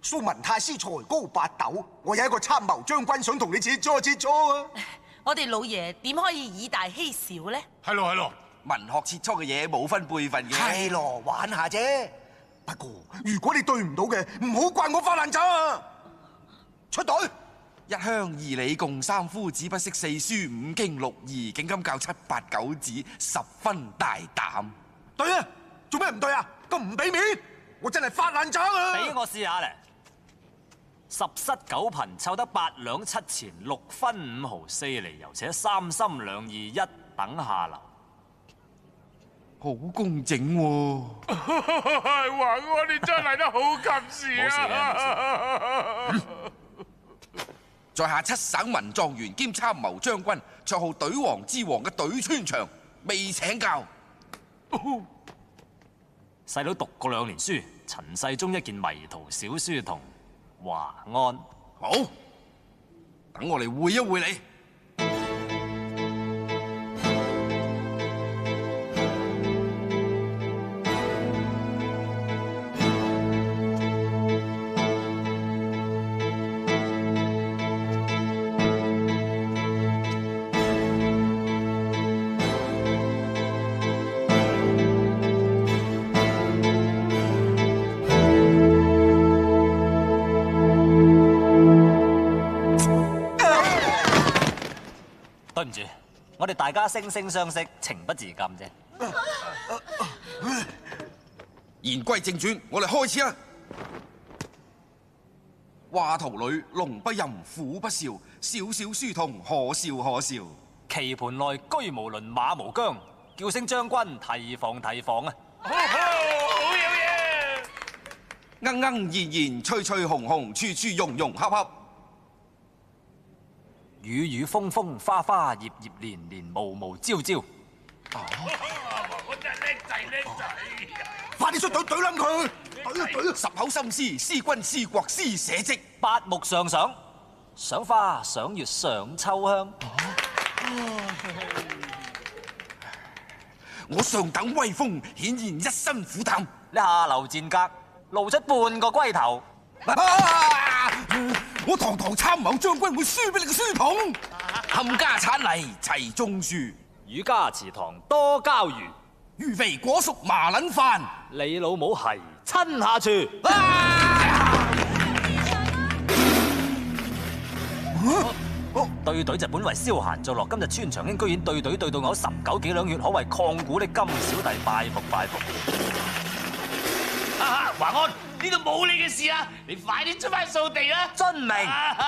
蘇文泰師才高八斗，我有一個參謀將軍想同你切磋切磋啊！我哋老爺點可以以大欺小咧？係咯係咯，文學切磋嘅嘢冇分輩份嘅。係咯，玩下啫。不過如果你對唔到嘅，唔好怪我發爛渣啊！出隊。一鄉二里共三夫，只不識四書五經六義，竟敢教七八九子，十分大膽。對啊，做咩唔對啊？咁唔俾面，我真係發爛渣啊！俾我試下咧，10室9貧湊得8兩7錢6分5毫4厘，又且3心2意一等下流。好工整喎！華哥你真係嚟得好及時啊！在下7省文狀元兼參謀將軍，綽號隊王之王嘅隊川祥，未請教。細佬讀過2年書，陳世忠一件迷途小書童華安。好，等我嚟會一會你。對唔住，我哋大家惺惺相惜，情不自禁啫。言歸正傳，我哋開始啦。畫圖裏龍不吟，虎不嘯，小小書童可笑可笑。棋盤內車無輪，馬無韁，叫聲將軍提防提防啊！好有嘢！鶯鶯燕燕，吹吹紅紅，處處融融洽洽。雨雨風風，花花葉葉，年年無無朝朝。我真係叻仔叻仔！快啲出隊懟冧佢！懟！十口心思，思君思國思社稷。八目上賞，賞花賞月賞秋香。我上等威風，顯現一身苦膽。你下流賤格，露出半個龜頭。我堂堂參謀將軍會輸俾你個書童？冚家產嚟齊種樹，儒家祠堂多膠魚，魚肥果熟麻撚飯。你老母係親下廚。對隊就本為消閒作樂，今日穿長興居然對隊對到我19幾兩月，可謂曠古的金小弟，拜服拜服。華安，呢度冇你嘅事啊！你快啲出翻掃地啦！遵命。